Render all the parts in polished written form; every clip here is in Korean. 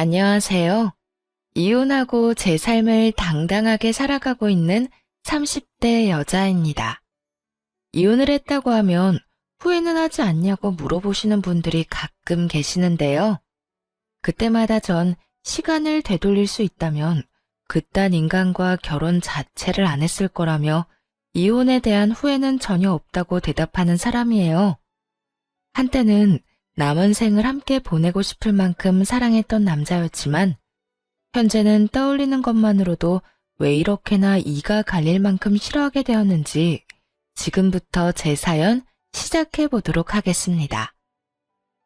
안녕하세요. 이혼하고 제 삶을 당당하게 살아가고 있는 30대 여자입니다. 이혼을 했다고 하면 후회는 하지 않냐고 물어보시는 분들이 가끔 계시는데요. 그때마다 전 시간을 되돌릴 수 있다면 그딴 인간과 결혼 자체를 안 했을 거라며 이혼에 대한 후회는 전혀 없다고 대답하는 사람이에요. 한때는 남은 생을 함께 보내고 싶을 만큼 사랑했던 남자였지만 현재는 떠올리는 것만으로도 왜 이렇게나 이가 갈릴 만큼 싫어하게 되었는지 지금부터 제 사연 시작해 보도록 하겠습니다.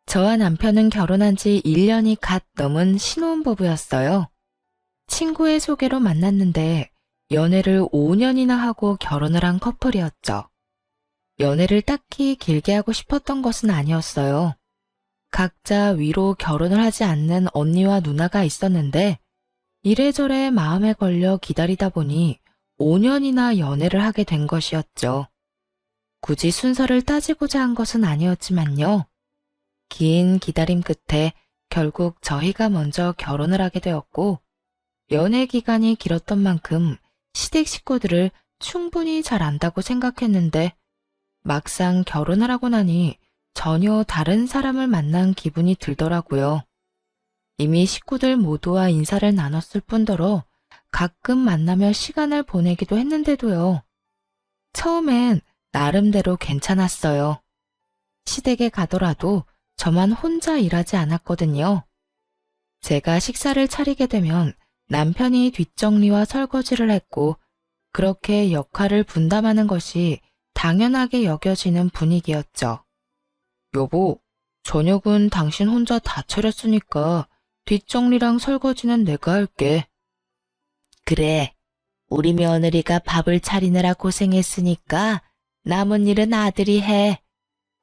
저와 남편은 결혼한 지 1년이 갓 넘은 신혼부부였어요. 친구의 소개로 만났는데 연애를 5년이나 하고 결혼을 한 커플이었죠. 연애를 딱히 길게 하고 싶었던 것은 아니었어요. 각자 위로 결혼을 하지 않는 언니와 누나가 있었는데 이래저래 마음에 걸려 기다리다 보니 5년이나 연애를 하게 된 것이었죠. 굳이 순서를 따지고자 한 것은 아니었지만요. 긴 기다림 끝에 결국 저희가 먼저 결혼을 하게 되었고 연애 기간이 길었던 만큼 시댁 식구들을 충분히 잘 안다고 생각했는데 막상 결혼을 하고 나니 전혀 다른 사람을 만난 기분이 들더라고요. 이미 식구들 모두와 인사를 나눴을 뿐더러 가끔 만나며 시간을 보내기도 했는데도요. 처음엔 나름대로 괜찮았어요. 시댁에 가더라도 저만 혼자 일하지 않았거든요. 제가 식사를 차리게 되면 남편이 뒷정리와 설거지를 했고 그렇게 역할을 분담하는 것이 당연하게 여겨지는 분위기였죠. 여보, 저녁은 당신 혼자 다 차렸으니까 뒷정리랑 설거지는 내가 할게. 그래, 우리 며느리가 밥을 차리느라 고생했으니까 남은 일은 아들이 해.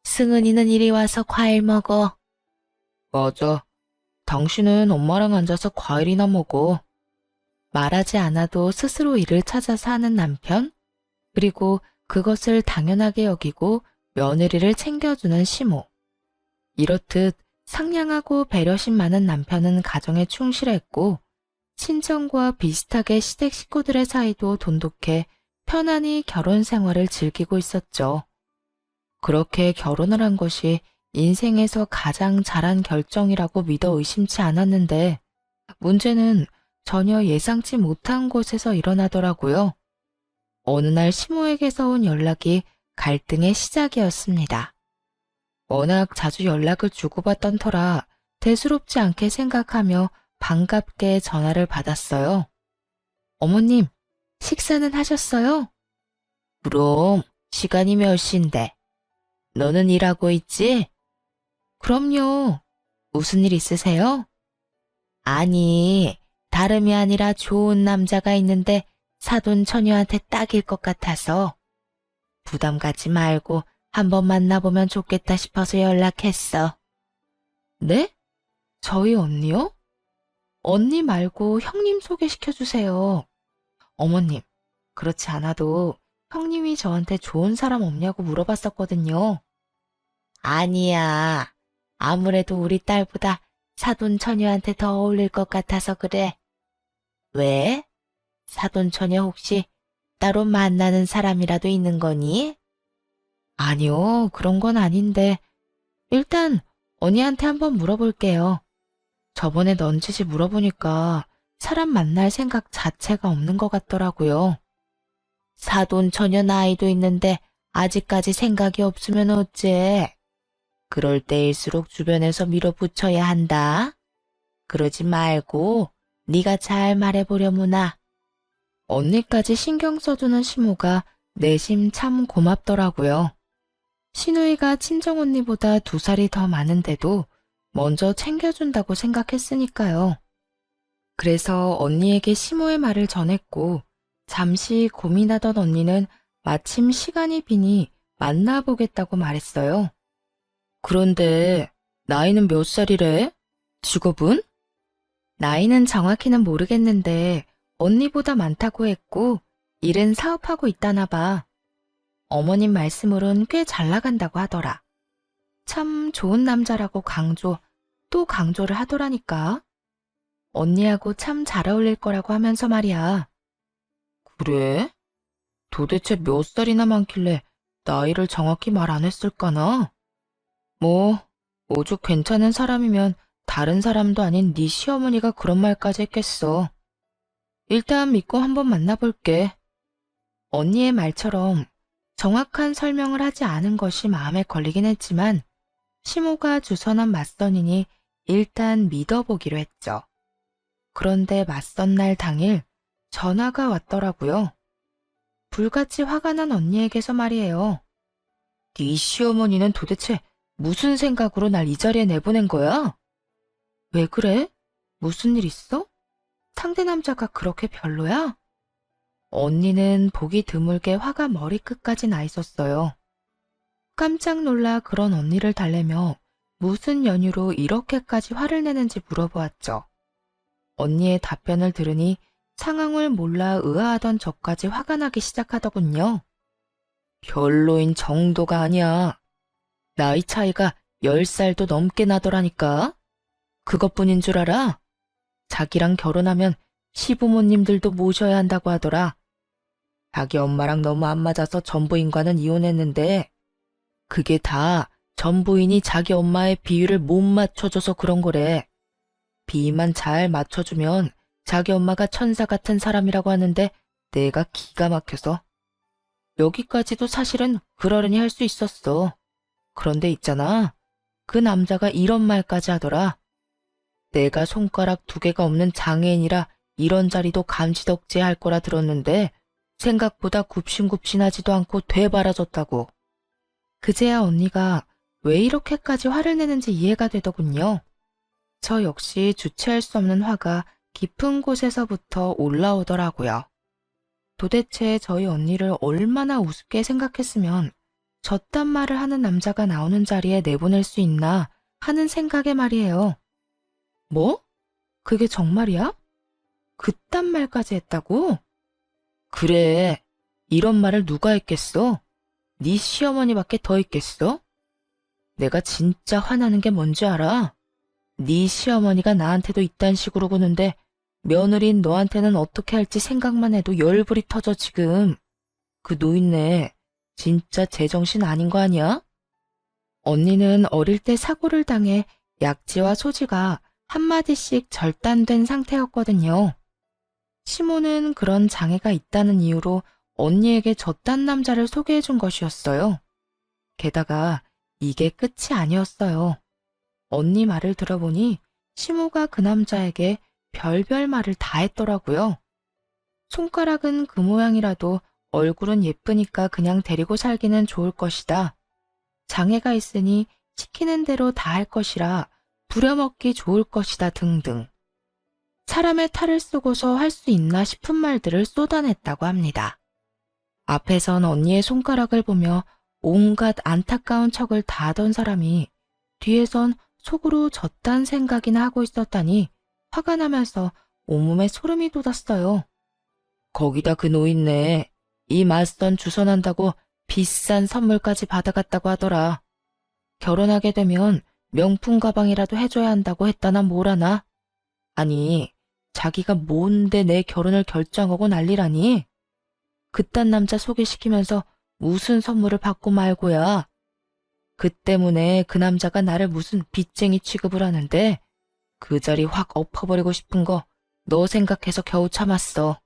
승은이는 이리 와서 과일 먹어. 맞아. 당신은 엄마랑 앉아서 과일이나 먹어. 말하지 않아도 스스로 일을 찾아서 하는 남편, 그리고 그것을 당연하게 여기고 며느리를 챙겨주는 시모. 이렇듯 상냥하고 배려심 많은 남편은 가정에 충실했고 친정과 비슷하게 시댁 식구들의 사이도 돈독해 편안히 결혼 생활을 즐기고 있었죠. 그렇게 결혼을 한 것이 인생에서 가장 잘한 결정이라고 믿어 의심치 않았는데 문제는 전혀 예상치 못한 곳에서 일어나더라고요. 어느 날 시모에게서 온 연락이 갈등의 시작이었습니다. 워낙 자주 연락을 주고받던 터라 대수롭지 않게 생각하며 반갑게 전화를 받았어요. 어머님, 식사는 하셨어요? 그럼, 시간이 몇 시인데? 너는 일하고 있지? 그럼요. 무슨 일 있으세요? 아니, 다름이 아니라 좋은 남자가 있는데 사돈 처녀한테 딱일 것 같아서 부담 갖지 말고 한번 만나보면 좋겠다 싶어서 연락했어. 네? 저희 언니요? 언니 말고 형님 소개시켜주세요. 어머님, 그렇지 않아도 형님이 저한테 좋은 사람 없냐고 물어봤었거든요. 아니야. 아무래도 우리 딸보다 사돈 처녀한테 더 어울릴 것 같아서 그래. 왜? 사돈 처녀 혹시 따로 만나는 사람이라도 있는 거니? 아니요, 그런 건 아닌데 일단 언니한테 한번 물어볼게요. 저번에 넌지시 물어보니까 사람 만날 생각 자체가 없는 것 같더라고요. 사돈 처녀 나이도 있는데 아직까지 생각이 없으면 어째? 그럴 때일수록 주변에서 밀어붙여야 한다. 그러지 말고 네가 잘 말해보려무나. 언니까지 신경 써주는 시모가 내심 참 고맙더라고요. 시누이가 친정언니보다 2살이 더 많은데도 먼저 챙겨준다고 생각했으니까요. 그래서 언니에게 시모의 말을 전했고 잠시 고민하던 언니는 마침 시간이 비니 만나보겠다고 말했어요. 그런데 나이는 몇 살이래? 직업은? 나이는 정확히는 모르겠는데 언니보다 많다고 했고 일은 사업하고 있다나 봐. 어머님 말씀으론 꽤 잘 나간다고 하더라. 참 좋은 남자라고 또 강조를 하더라니까. 언니하고 참 잘 어울릴 거라고 하면서 말이야. 그래? 도대체 몇 살이나 많길래 나이를 정확히 말 안 했을까나? 뭐, 오죽 괜찮은 사람이면 다른 사람도 아닌 네 시어머니가 그런 말까지 했겠어. 일단 믿고 한번 만나볼게. 언니의 말처럼 정확한 설명을 하지 않은 것이 마음에 걸리긴 했지만 시모가 주선한 맞선이니 일단 믿어보기로 했죠. 그런데 맞선 날 당일 전화가 왔더라고요. 불같이 화가 난 언니에게서 말이에요. 네 시어머니는 도대체 무슨 생각으로 날 이 자리에 내보낸 거야? 왜 그래? 무슨 일 있어? 상대 남자가 그렇게 별로야? 언니는 보기 드물게 화가 머리끝까지 나 있었어요. 깜짝 놀라 그런 언니를 달래며 무슨 연유로 이렇게까지 화를 내는지 물어보았죠. 언니의 답변을 들으니 상황을 몰라 의아하던 저까지 화가 나기 시작하더군요. 별로인 정도가 아니야. 나이 차이가 10살도 넘게 나더라니까. 그것뿐인 줄 알아? 자기랑 결혼하면 시부모님들도 모셔야 한다고 하더라. 자기 엄마랑 너무 안 맞아서 전부인과는 이혼했는데 그게 다 전부인이 자기 엄마의 비위를 못 맞춰줘서 그런 거래. 비위만 잘 맞춰주면 자기 엄마가 천사 같은 사람이라고 하는데 내가 기가 막혀서. 여기까지도 사실은 그러려니 할 수 있었어. 그런데 있잖아. 그 남자가 이런 말까지 하더라. 내가 손가락 2개가 없는 장애인이라 이런 자리도 감지덕지에 할 거라 들었는데 생각보다 굽신굽신하지도 않고 되바라졌다고. 그제야 언니가 왜 이렇게까지 화를 내는지 이해가 되더군요. 저 역시 주체할 수 없는 화가 깊은 곳에서부터 올라오더라고요. 도대체 저희 언니를 얼마나 우습게 생각했으면 저딴 말을 하는 남자가 나오는 자리에 내보낼 수 있나 하는 생각에 말이에요. 뭐? 그게 정말이야? 그딴 말까지 했다고? 그래, 이런 말을 누가 했겠어? 네 시어머니밖에 더 있겠어? 내가 진짜 화나는 게 뭔지 알아? 네 시어머니가 나한테도 이딴 식으로 구는데 며느리인 너한테는 어떻게 할지 생각만 해도 열불이 터져 지금. 그 노인네 진짜 제정신 아닌 거 아니야? 언니는 어릴 때 사고를 당해 약지와 소지가 한마디씩 절단된 상태였거든요. 시모는 그런 장애가 있다는 이유로 언니에게 저딴 남자를 소개해 준 것이었어요. 게다가 이게 끝이 아니었어요. 언니 말을 들어보니 시모가 그 남자에게 별별 말을 다 했더라고요. 손가락은 그 모양이라도 얼굴은 예쁘니까 그냥 데리고 살기는 좋을 것이다. 장애가 있으니 시키는 대로 다 할 것이라 부려먹기 좋을 것이다 등등. 사람의 탈을 쓰고서 할 수 있나 싶은 말들을 쏟아냈다고 합니다. 앞에선 언니의 손가락을 보며 온갖 안타까운 척을 다 하던 사람이 뒤에선 속으로 저딴 생각이나 하고 있었다니 화가 나면서 온몸에 소름이 돋았어요. 거기다 그 노인네 이 맞선 주선한다고 비싼 선물까지 받아갔다고 하더라. 결혼하게 되면 명품 가방이라도 해줘야 한다고 했다나 뭐라나. 아니, 자기가 뭔데 내 결혼을 결정하고 난리라니? 그딴 남자 소개시키면서 무슨 선물을 받고 말고야. 그 때문에 그 남자가 나를 무슨 빚쟁이 취급을 하는데 그 자리 확 엎어버리고 싶은 거 너 생각해서 겨우 참았어.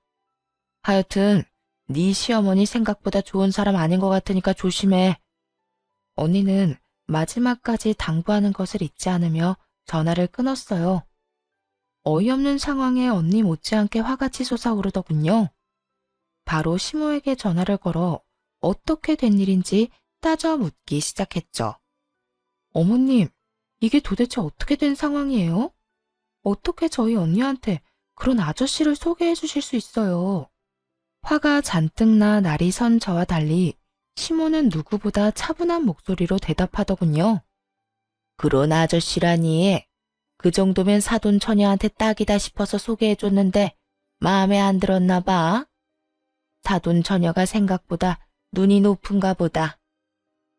하여튼 네 시어머니 생각보다 좋은 사람 아닌 것 같으니까 조심해. 언니는 마지막까지 당부하는 것을 잊지 않으며 전화를 끊었어요. 어이없는 상황에 언니 못지않게 화가 치솟아오르더군요. 바로 시모에게 전화를 걸어 어떻게 된 일인지 따져 묻기 시작했죠. 어머님, 이게 도대체 어떻게 된 상황이에요? 어떻게 저희 언니한테 그런 아저씨를 소개해 주실 수 있어요? 화가 잔뜩 나 날이 선 저와 달리 시모는 누구보다 차분한 목소리로 대답하더군요. 그런 아저씨라니. 그 정도면 사돈 처녀한테 딱이다 싶어서 소개해줬는데 마음에 안 들었나 봐. 사돈 처녀가 생각보다 눈이 높은가 보다.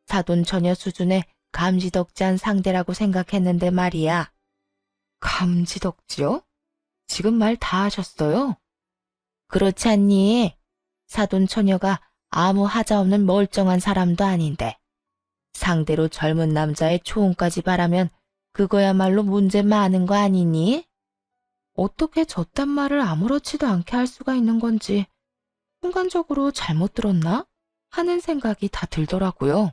사돈 처녀 수준의 감지덕지한 상대라고 생각했는데 말이야. 감지덕지요? 지금 말 다 하셨어요? 그렇지 않니? 사돈 처녀가 아무 하자 없는 멀쩡한 사람도 아닌데 상대로 젊은 남자의 초혼까지 바라면 그거야말로 문제 많은 거 아니니? 어떻게 저딴 말을 아무렇지도 않게 할 수가 있는 건지 순간적으로 잘못 들었나? 하는 생각이 다 들더라고요.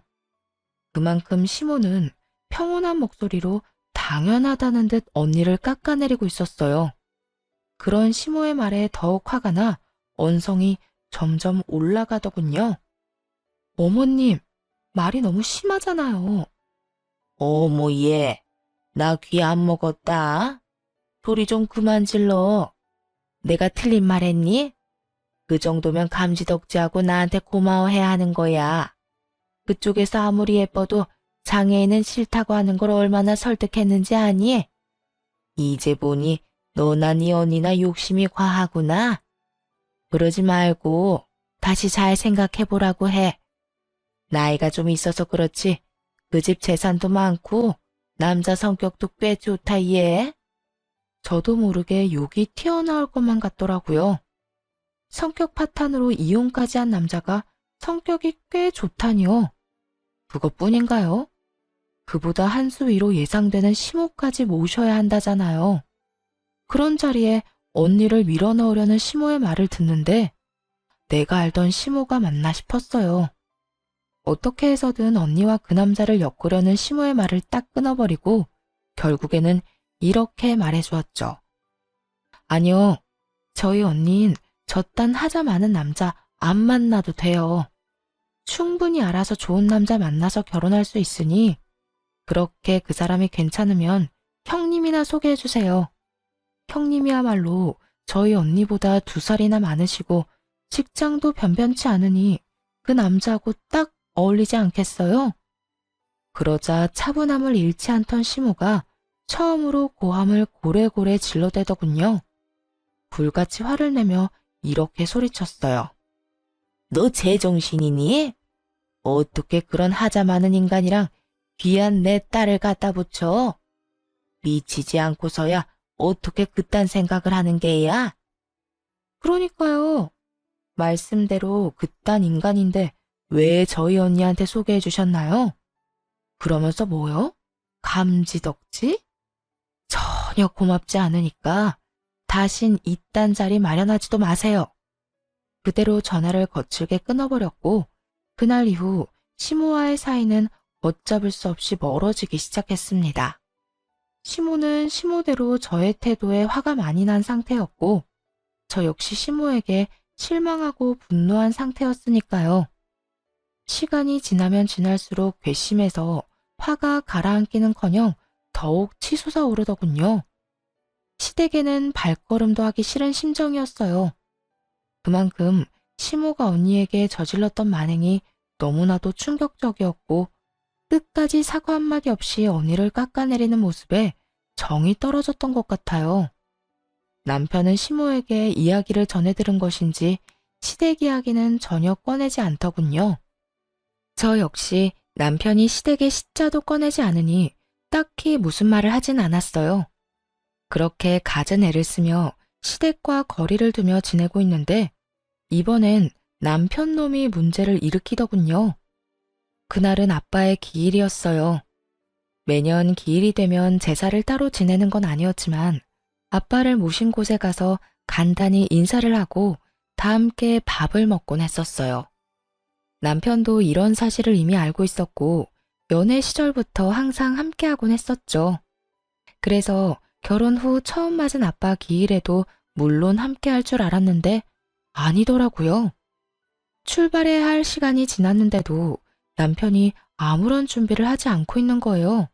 그만큼 시모는 평온한 목소리로 당연하다는 듯 언니를 깎아내리고 있었어요. 그런 시모의 말에 더욱 화가 나 언성이 점점 올라가더군요. 어머님, 말이 너무 심하잖아요. 어머 얘, 나 귀 안 먹었다. 소리 좀 그만 질러. 내가 틀린 말 했니? 그 정도면 감지덕지하고 나한테 고마워해야 하는 거야. 그쪽에서 아무리 예뻐도 장애인은 싫다고 하는 걸 얼마나 설득했는지 아니? 이제 보니 너나 네 언니나 욕심이 과하구나. 그러지 말고 다시 잘 생각해보라고 해. 나이가 좀 있어서 그렇지 그 집 재산도 많고 남자 성격도 꽤 좋다 얘. 저도 모르게 욕이 튀어나올 것만 같더라고요. 성격 파탄으로 이혼까지 한 남자가 성격이 꽤 좋다니요. 그것뿐인가요? 그보다 한 수 위로 예상되는 시모까지 모셔야 한다잖아요. 그런 자리에 언니를 밀어넣으려는 시모의 말을 듣는데 내가 알던 시모가 맞나 싶었어요. 어떻게 해서든 언니와 그 남자를 엮으려는 시모의 말을 딱 끊어버리고 결국에는 이렇게 말해주었죠. 아니요, 저희 언니는 저딴 하자 많은 남자 안 만나도 돼요. 충분히 알아서 좋은 남자 만나서 결혼할 수 있으니 그렇게 그 사람이 괜찮으면 형님이나 소개해주세요. 형님이야말로 저희 언니보다 2살이나 많으시고 직장도 변변치 않으니 그 남자하고 딱 어울리지 않겠어요? 그러자 차분함을 잃지 않던 시모가 처음으로 고함을 고래고래 질러대더군요. 불같이 화를 내며 이렇게 소리쳤어요. 너 제정신이니? 어떻게 그런 하자 많은 인간이랑 귀한 내 딸을 갖다 붙여? 미치지 않고서야 어떻게 그딴 생각을 하는 게야? 그러니까요. 말씀대로 그딴 인간인데 왜 저희 언니한테 소개해 주셨나요? 그러면서 뭐요? 감지덕지? 전혀 고맙지 않으니까 다신 이딴 자리 마련하지도 마세요. 그대로 전화를 거칠게 끊어버렸고 그날 이후 시모와의 사이는 걷잡을 수 없이 멀어지기 시작했습니다. 시모는 시모대로 저의 태도에 화가 많이 난 상태였고 저 역시 시모에게 실망하고 분노한 상태였으니까요. 시간이 지나면 지날수록 괘씸해서 화가 가라앉기는커녕 더욱 치솟아 오르더군요. 시댁에는 발걸음도 하기 싫은 심정이었어요. 그만큼 시모가 언니에게 저질렀던 만행이 너무나도 충격적이었고 끝까지 사과 한마디 없이 언니를 깎아내리는 모습에 정이 떨어졌던 것 같아요. 남편은 시모에게 이야기를 전해들은 것인지 시댁 이야기는 전혀 꺼내지 않더군요. 저 역시 남편이 시댁의 시자도 꺼내지 않으니 딱히 무슨 말을 하진 않았어요. 그렇게 갖은 애를 쓰며 시댁과 거리를 두며 지내고 있는데 이번엔 남편 놈이 문제를 일으키더군요. 그날은 아빠의 기일이었어요. 매년 기일이 되면 제사를 따로 지내는 건 아니었지만 아빠를 모신 곳에 가서 간단히 인사를 하고 다 함께 밥을 먹곤 했었어요. 남편도 이런 사실을 이미 알고 있었고 연애 시절부터 항상 함께하곤 했었죠. 그래서 결혼 후 처음 맞은 아빠 기일에도 물론 함께할 줄 알았는데 아니더라고요. 출발해야 할 시간이 지났는데도 남편이 아무런 준비를 하지 않고 있는 거예요.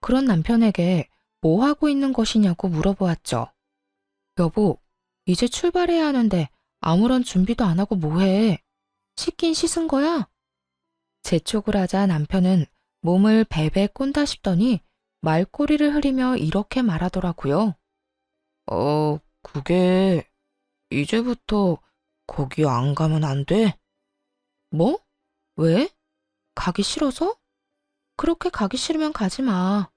그런 남편에게 뭐 하고 있는 것이냐고 물어보았죠. 여보, 이제 출발해야 하는데 아무런 준비도 안 하고 뭐해? 씻긴 씻은 거야? 재촉을 하자 남편은 몸을 베베 꼰다 싶더니 말꼬리를 흐리며 이렇게 말하더라고요. 그게 이제부터 거기 안 가면 안 돼? 뭐? 왜? 가기 싫어서? 그렇게 가기 싫으면 가지 마.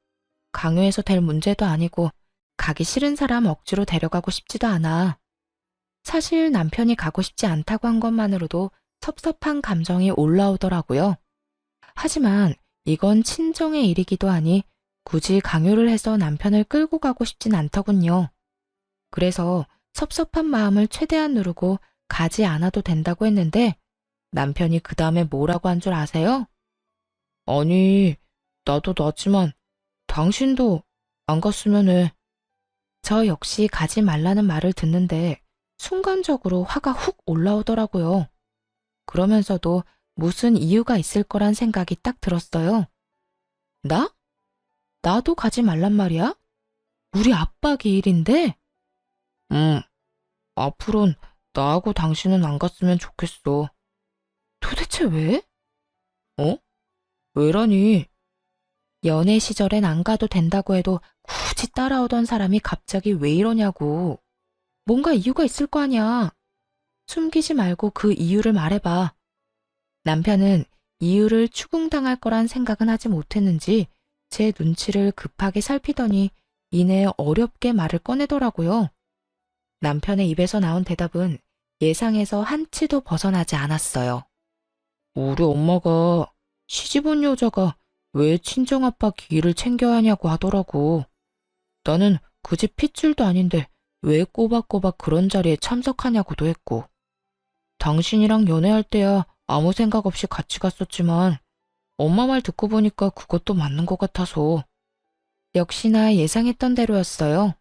강요해서 될 문제도 아니고 가기 싫은 사람 억지로 데려가고 싶지도 않아. 사실 남편이 가고 싶지 않다고 한 것만으로도 섭섭한 감정이 올라오더라고요. 하지만 이건 친정의 일이기도 하니 굳이 강요를 해서 남편을 끌고 가고 싶진 않더군요. 그래서 섭섭한 마음을 최대한 누르고 가지 않아도 된다고 했는데 남편이 그 다음에 뭐라고 한 줄 아세요? 아니, 나도 나지만 당신도 안 갔으면 해. 저 역시 가지 말라는 말을 듣는데 순간적으로 화가 훅 올라오더라고요. 그러면서도 무슨 이유가 있을 거란 생각이 딱 들었어요. 나? 나도 가지 말란 말이야? 우리 아빠 기일인데? 앞으론 나하고 당신은 안 갔으면 좋겠어. 도대체 왜? 어? 왜라니? 연애 시절엔 안 가도 된다고 해도 굳이 따라오던 사람이 갑자기 왜 이러냐고. 뭔가 이유가 있을 거 아니야. 숨기지 말고 그 이유를 말해봐. 남편은 이유를 추궁당할 거란 생각은 하지 못했는지 제 눈치를 급하게 살피더니 이내 어렵게 말을 꺼내더라고요. 남편의 입에서 나온 대답은 예상에서 한치도 벗어나지 않았어요. 우리 엄마가 시집 온 여자가 왜 친정아빠 기일을 챙겨야 하냐고 하더라고. 나는 그 집 핏줄도 아닌데 왜 꼬박꼬박 그런 자리에 참석하냐고도 했고. 당신이랑 연애할 때야 아무 생각 없이 같이 갔었지만 엄마 말 듣고 보니까 그것도 맞는 것 같아서. 역시나 예상했던 대로였어요.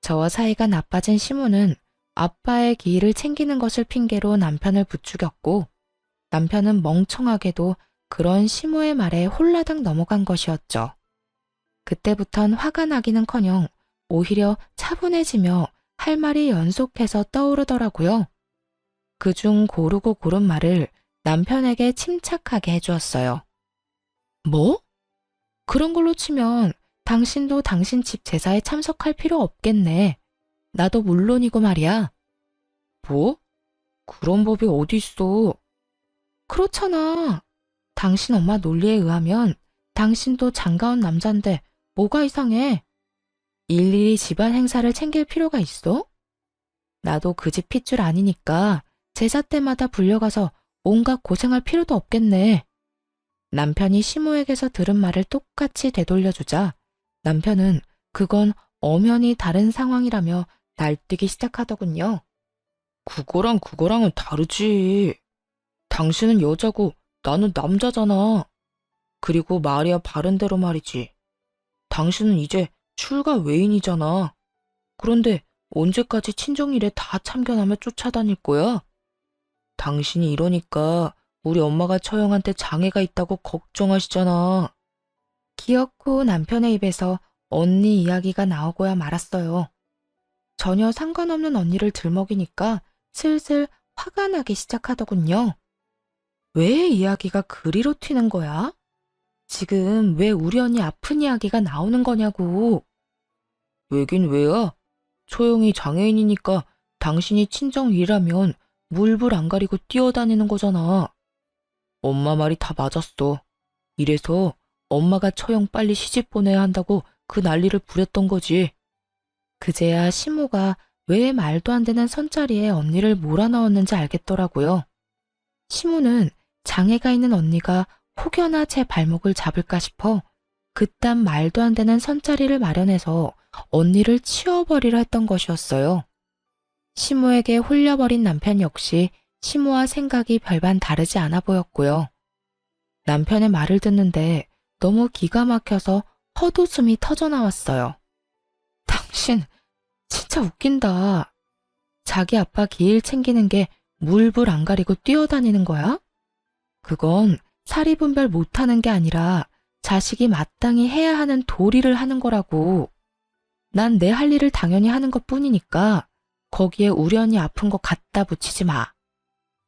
저와 사이가 나빠진 시무는 아빠의 기일을 챙기는 것을 핑계로 남편을 부추겼고 남편은 멍청하게도 그런 시무의 말에 홀라당 넘어간 것이었죠. 그때부턴 화가 나기는커녕 오히려 차분해지며 할 말이 연속해서 떠오르더라고요. 그중 고르고 고른 말을 남편에게 침착하게 해주었어요. 뭐? 그런 걸로 치면 당신도 당신 집 제사에 참석할 필요 없겠네. 나도 물론이고 말이야. 뭐? 그런 법이 어디 있어? 그렇잖아. 당신 엄마 논리에 의하면 당신도 장가온 남잔데 뭐가 이상해? 일일이 집안 행사를 챙길 필요가 있어? 나도 그 집 핏줄 아니니까 제사 때마다 불려가서 온갖 고생할 필요도 없겠네. 남편이 시모에게서 들은 말을 똑같이 되돌려주자 남편은 그건 엄연히 다른 상황이라며 날뛰기 시작하더군요. 그거랑은 다르지. 당신은 여자고 나는 남자잖아. 그리고 말이야 바른대로 말이지. 당신은 이제 출가 외인이잖아. 그런데 언제까지 친정일에 다 참견하며 쫓아다닐 거야? 당신이 이러니까 우리 엄마가 처형한테 장애가 있다고 걱정하시잖아. 기어코 남편의 입에서 언니 이야기가 나오고야 말았어요. 전혀 상관없는 언니를 들먹이니까 슬슬 화가 나기 시작하더군요. 왜 이야기가 그리로 튀는 거야? 지금 왜 우리 언니 아픈 이야기가 나오는 거냐고. 왜긴 왜야? 초영이 장애인이니까 당신이 친정일이라면 물불 안 가리고 뛰어다니는 거잖아. 엄마 말이 다 맞았어. 이래서 엄마가 처형 빨리 시집 보내야 한다고 그 난리를 부렸던 거지. 그제야 시모가 왜 말도 안 되는 선자리에 언니를 몰아넣었는지 알겠더라고요. 시모는 장애가 있는 언니가 혹여나 제 발목을 잡을까 싶어 그딴 말도 안 되는 선자리를 마련해서 언니를 치워버리려 했던 것이었어요. 시모에게 홀려버린 남편 역시 시모와 생각이 별반 다르지 않아 보였고요. 남편의 말을 듣는데 너무 기가 막혀서 헛웃음이 터져나왔어요. 당신 진짜 웃긴다. 자기 아빠 기일 챙기는 게 물불 안 가리고 뛰어다니는 거야? 그건 사리 분별 못하는 게 아니라 자식이 마땅히 해야 하는 도리를 하는 거라고. 난 내 할 일을 당연히 하는 것뿐이니까 거기에 우리 언니 아픈 거 갖다 붙이지 마.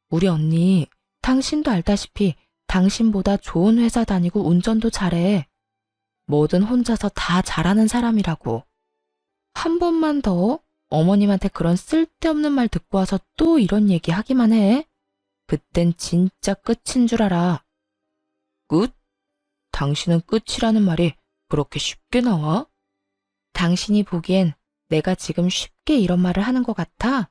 우리 언니, 당신도 알다시피 당신보다 좋은 회사 다니고 운전도 잘해. 뭐든 혼자서 다 잘하는 사람이라고. 한 번만 더 어머님한테 그런 쓸데없는 말 듣고 와서 또 이런 얘기 하기만 해. 그땐 진짜 끝인 줄 알아. 끝? 당신은 끝이라는 말이 그렇게 쉽게 나와? 당신이 보기엔 내가 지금 쉽게 이런 말을 하는 것 같아?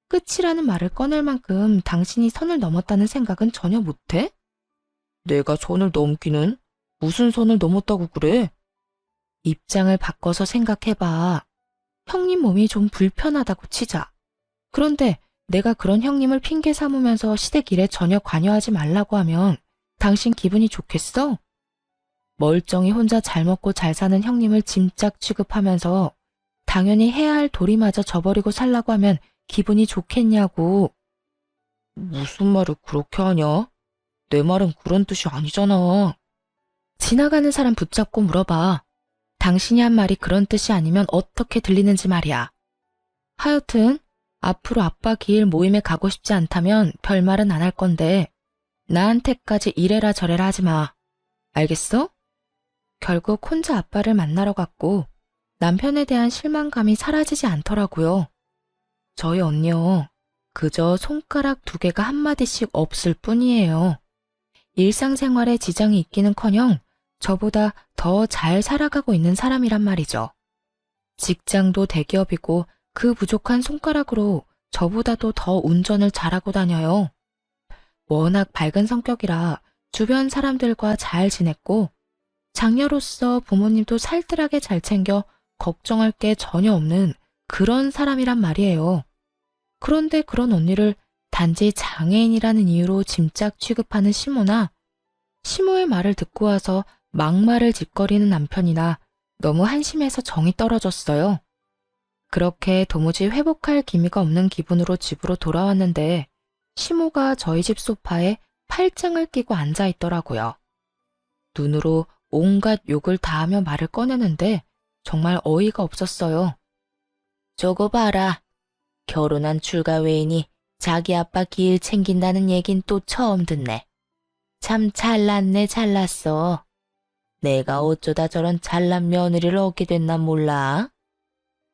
끝이라는 말을 꺼낼 만큼 당신이 선을 넘었다는 생각은 전혀 못해? 내가 선을 넘기는? 무슨 선을 넘었다고 그래? 입장을 바꿔서 생각해봐. 형님 몸이 좀 불편하다고 치자. 그런데 내가 그런 형님을 핑계 삼으면서 시댁 일에 전혀 관여하지 말라고 하면 당신 기분이 좋겠어? 멀쩡히 혼자 잘 먹고 잘 사는 형님을 짐짝 취급하면서 당연히 해야 할 도리마저 저버리고 살라고 하면 기분이 좋겠냐고. 무슨 말을 그렇게 하냐? 내 말은 그런 뜻이 아니잖아. 지나가는 사람 붙잡고 물어봐. 당신이 한 말이 그런 뜻이 아니면 어떻게 들리는지 말이야. 하여튼 앞으로 아빠 기일 모임에 가고 싶지 않다면 별말은 안 할 건데 나한테까지 이래라 저래라 하지 마. 알겠어? 결국 혼자 아빠를 만나러 갔고 남편에 대한 실망감이 사라지지 않더라고요. 저희 언니요. 그저 손가락 2개가 한마디씩 없을 뿐이에요. 일상생활에 지장이 있기는커녕 저보다 더 잘 살아가고 있는 사람이란 말이죠. 직장도 대기업이고 그 부족한 손가락으로 저보다도 더 운전을 잘하고 다녀요. 워낙 밝은 성격이라 주변 사람들과 잘 지냈고 장녀로서 부모님도 살뜰하게 잘 챙겨 걱정할 게 전혀 없는 그런 사람이란 말이에요. 그런데 그런 언니를 단지 장애인이라는 이유로 짐짝 취급하는 시모나 시모의 말을 듣고 와서 막말을 짓거리는 남편이나 너무 한심해서 정이 떨어졌어요. 그렇게 도무지 회복할 기미가 없는 기분으로 집으로 돌아왔는데 시모가 저희 집 소파에 팔짱을 끼고 앉아 있더라고요. 눈으로 온갖 욕을 다하며 말을 꺼내는데 정말 어이가 없었어요. 저거 봐라. 결혼한 출가 외인이 자기 아빠 기일 챙긴다는 얘긴 또 처음 듣네. 참 잘났네 잘났어. 내가 어쩌다 저런 잘난 며느리를 얻게 됐나 몰라.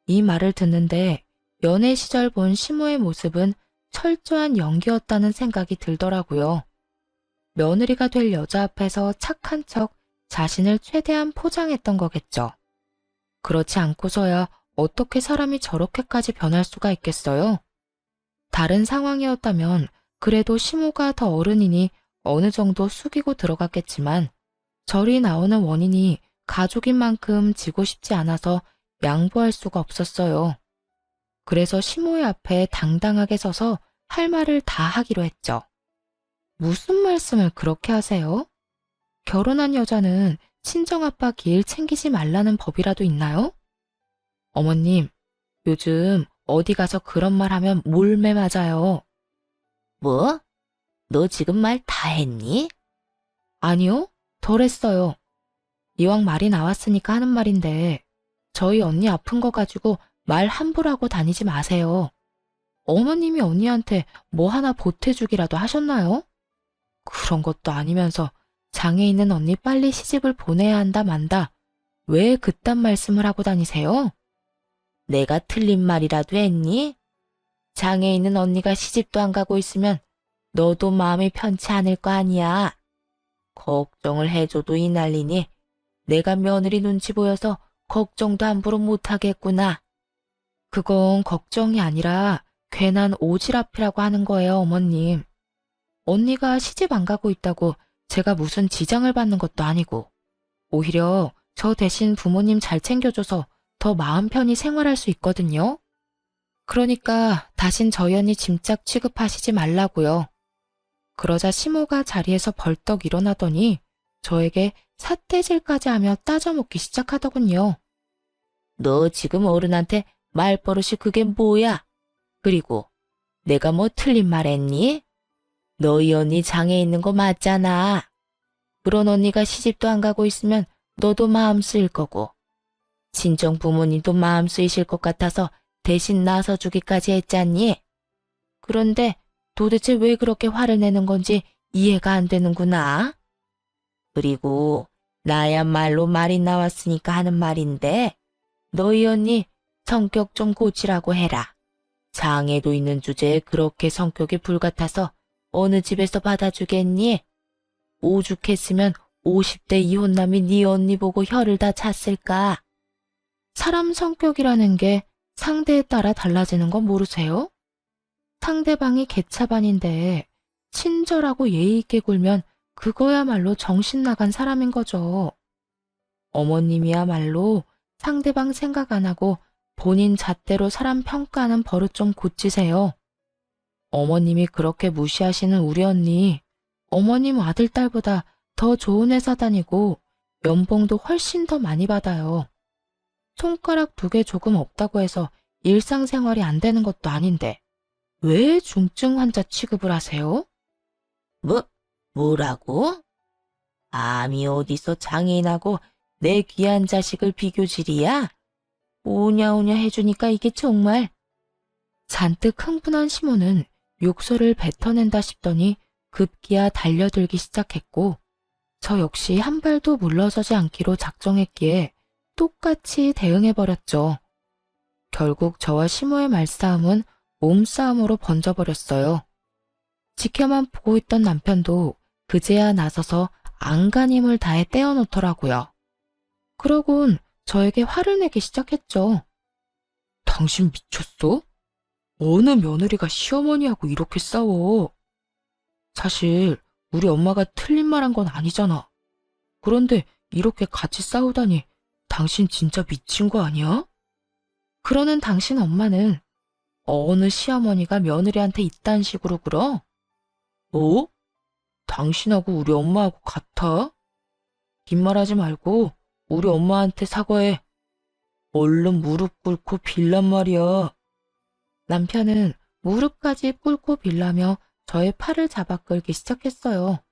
이 말을 듣는데 연애 시절 본 시모의 모습은 철저한 연기였다는 생각이 들더라고요. 며느리가 될 여자 앞에서 착한 척 자신을 최대한 포장했던 거겠죠. 그렇지 않고서야 어떻게 사람이 저렇게까지 변할 수가 있겠어요? 다른 상황이었다면 그래도 시모가 더 어른이니 어느 정도 숙이고 들어갔겠지만 절이 나오는 원인이 가족인 만큼 지고 싶지 않아서 양보할 수가 없었어요. 그래서 시모의 앞에 당당하게 서서 할 말을 다 하기로 했죠. 무슨 말씀을 그렇게 하세요? 결혼한 여자는 친정아빠 길 챙기지 말라는 법이라도 있나요? 어머님, 요즘 어디 가서 그런 말 하면 몰매 맞아요. 뭐? 너 지금 말 다 했니? 아니요, 덜 했어요. 이왕 말이 나왔으니까 하는 말인데 저희 언니 아픈 거 가지고 말 함부로 하고 다니지 마세요. 어머님이 언니한테 뭐 하나 보태주기라도 하셨나요? 그런 것도 아니면서 장애 있는 언니 빨리 시집을 보내야 한다 만다. 왜 그딴 말씀을 하고 다니세요? 내가 틀린 말이라도 했니? 장애 있는 언니가 시집도 안 가고 있으면 너도 마음이 편치 않을 거 아니야. 걱정을 해줘도 이 난리니 내가 며느리 눈치 보여서 걱정도 함부로 못하겠구나. 그건 걱정이 아니라 괜한 오지랖이라고 하는 거예요, 어머님. 언니가 시집 안 가고 있다고 제가 무슨 지장을 받는 것도 아니고 오히려 저 대신 부모님 잘 챙겨줘서 더 마음 편히 생활할 수 있거든요. 그러니까 다신 저희 언니 짐짝 취급하시지 말라고요. 그러자 시모가 자리에서 벌떡 일어나더니 저에게 삿대질까지 하며 따져먹기 시작하더군요. 너 지금 어른한테 말버릇이 그게 뭐야? 그리고 내가 뭐 틀린 말 했니? 너희 언니 장애 있는 거 맞잖아. 그런 언니가 시집도 안 가고 있으면 너도 마음 쓰일 거고 친정 부모님도 마음 쓰이실 것 같아서 대신 나서주기까지 했잖니. 그런데 도대체 왜 그렇게 화를 내는 건지 이해가 안 되는구나. 그리고 나야말로 말이 나왔으니까 하는 말인데 너희 언니 성격 좀 고치라고 해라. 장애도 있는 주제에 그렇게 성격이 불같아서 어느 집에서 받아주겠니? 오죽했으면 50대 이혼남이 네 언니 보고 혀를 다 찼을까? 사람 성격이라는 게 상대에 따라 달라지는 거 모르세요? 상대방이 개차반인데 친절하고 예의 있게 굴면 그거야말로 정신 나간 사람인 거죠. 어머님이야말로 상대방 생각 안 하고 본인 잣대로 사람 평가하는 버릇 좀 고치세요. 어머님이 그렇게 무시하시는 우리 언니, 어머님 아들, 딸보다 더 좋은 회사 다니고 연봉도 훨씬 더 많이 받아요. 손가락 2개 조금 없다고 해서 일상생활이 안 되는 것도 아닌데 왜 중증 환자 취급을 하세요? 뭐라고? 감히 어디서 장애인하고 내 귀한 자식을 비교질이야? 오냐오냐 해주니까 이게 정말. 잔뜩 흥분한 시모는 욕설을 뱉어낸다 싶더니 급기야 달려들기 시작했고 저 역시 한 발도 물러서지 않기로 작정했기에 똑같이 대응해버렸죠. 결국 저와 시모의 말싸움은 몸싸움으로 번져버렸어요. 지켜만 보고 있던 남편도 그제야 나서서 안간힘을 다해 떼어놓더라고요. 그러곤 저에게 화를 내기 시작했죠. 당신 미쳤어? 어느 며느리가 시어머니하고 이렇게 싸워? 사실 우리 엄마가 틀린 말 한 건 아니잖아. 그런데 이렇게 같이 싸우다니 당신 진짜 미친 거 아니야? 그러는 당신 엄마는 어느 시어머니가 며느리한테 이딴 식으로 굴어? 뭐? 당신하고 우리 엄마하고 같아? 긴 말하지 말고 우리 엄마한테 사과해. 얼른 무릎 꿇고 빌란 말이야. 남편은 무릎까지 꿇고 빌라며 저의 팔을 잡아 끌기 시작했어요.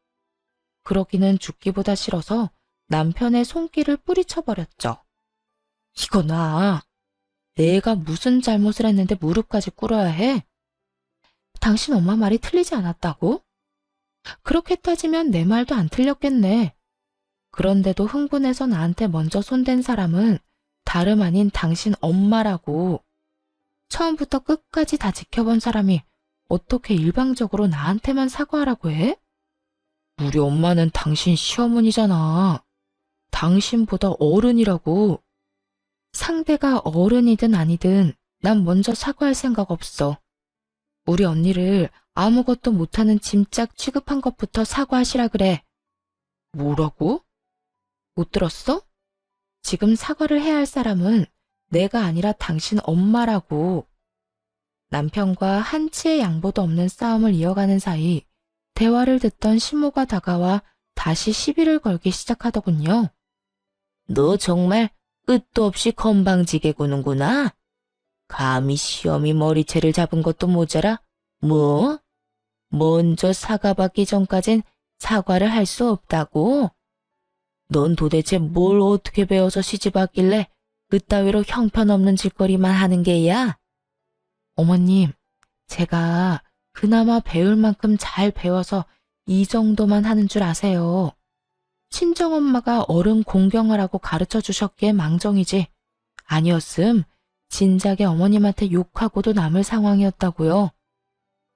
그러기는 죽기보다 싫어서 남편의 손길을 뿌리쳐버렸죠. 이거 나. 내가 무슨 잘못을 했는데 무릎까지 꿇어야 해? 당신 엄마 말이 틀리지 않았다고? 그렇게 따지면 내 말도 안 틀렸겠네. 그런데도 흥분해서 나한테 먼저 손댄 사람은 다름 아닌 당신 엄마라고. 처음부터 끝까지 다 지켜본 사람이 어떻게 일방적으로 나한테만 사과하라고 해? 우리 엄마는 당신 시어머니잖아. 당신보다 어른이라고. 상대가 어른이든 아니든 난 먼저 사과할 생각 없어. 우리 언니를 아무것도 못하는 짐짝 취급한 것부터 사과하시라 그래. 뭐라고? 못 들었어? 지금 사과를 해야 할 사람은 내가 아니라 당신 엄마라고. 남편과 한치의 양보도 없는 싸움을 이어가는 사이 대화를 듣던 시모가 다가와 다시 시비를 걸기 시작하더군요. 너 정말 끝도 없이 건방지게 구는구나. 감히 시어미 머리채를 잡은 것도 모자라. 뭐? 먼저 사과받기 전까진 사과를 할 수 없다고? 넌 도대체 뭘 어떻게 배워서 시집왔길래 그따위로 형편없는 짓거리만 하는 게야? 어머님, 제가 그나마 배울 만큼 잘 배워서 이 정도만 하는 줄 아세요. 친정엄마가 어른 공경하라고 가르쳐 주셨기에 망정이지. 아니었음 진작에 어머님한테 욕하고도 남을 상황이었다고요.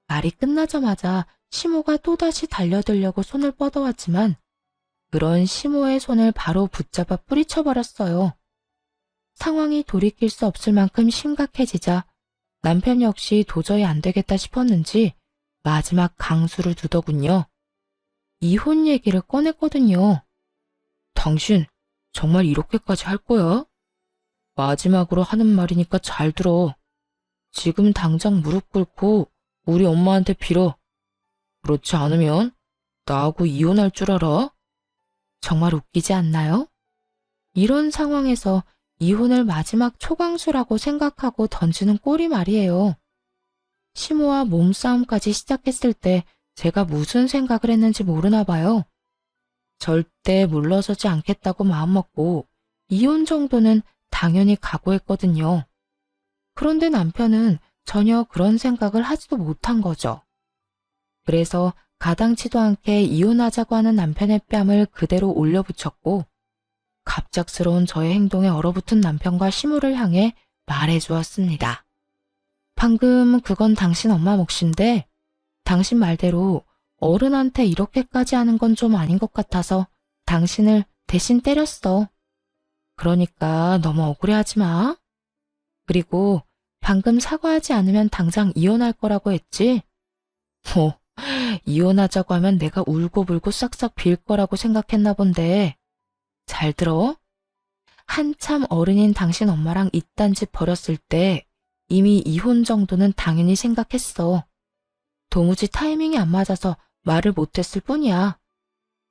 말이 끝나자마자 시모가 또다시 달려들려고 손을 뻗어왔지만 그런 시모의 손을 바로 붙잡아 뿌리쳐버렸어요. 상황이 돌이킬 수 없을 만큼 심각해지자 남편 역시 도저히 안 되겠다 싶었는지 마지막 강수를 두더군요. 이혼 얘기를 꺼냈거든요. 당신 정말 이렇게까지 할 거야? 마지막으로 하는 말이니까 잘 들어. 지금 당장 무릎 꿇고 우리 엄마한테 빌어. 그렇지 않으면 나하고 이혼할 줄 알아? 정말 웃기지 않나요? 이런 상황에서 이혼을 마지막 초강수라고 생각하고 던지는 꼴이 말이에요. 시모와 몸싸움까지 시작했을 때 제가 무슨 생각을 했는지 모르나 봐요. 절대 물러서지 않겠다고 마음먹고 이혼 정도는 당연히 각오했거든요. 그런데 남편은 전혀 그런 생각을 하지도 못한 거죠. 그래서 가당치도 않게 이혼하자고 하는 남편의 뺨을 그대로 올려붙였고 갑작스러운 저의 행동에 얼어붙은 남편과 시모를 향해 말해주었습니다. 방금 그건 당신 엄마 몫인데 당신 말대로 어른한테 이렇게까지 하는 건 좀 아닌 것 같아서 당신을 대신 때렸어. 그러니까 너무 억울해하지 마. 그리고 방금 사과하지 않으면 당장 이혼할 거라고 했지? 뭐, 이혼하자고 하면 내가 울고불고 싹싹 빌 거라고 생각했나 본데. 잘 들어. 한참 어른인 당신 엄마랑 이딴 집 벌였을 때 이미 이혼 정도는 당연히 생각했어. 도무지 타이밍이 안 맞아서 말을 못했을 뿐이야.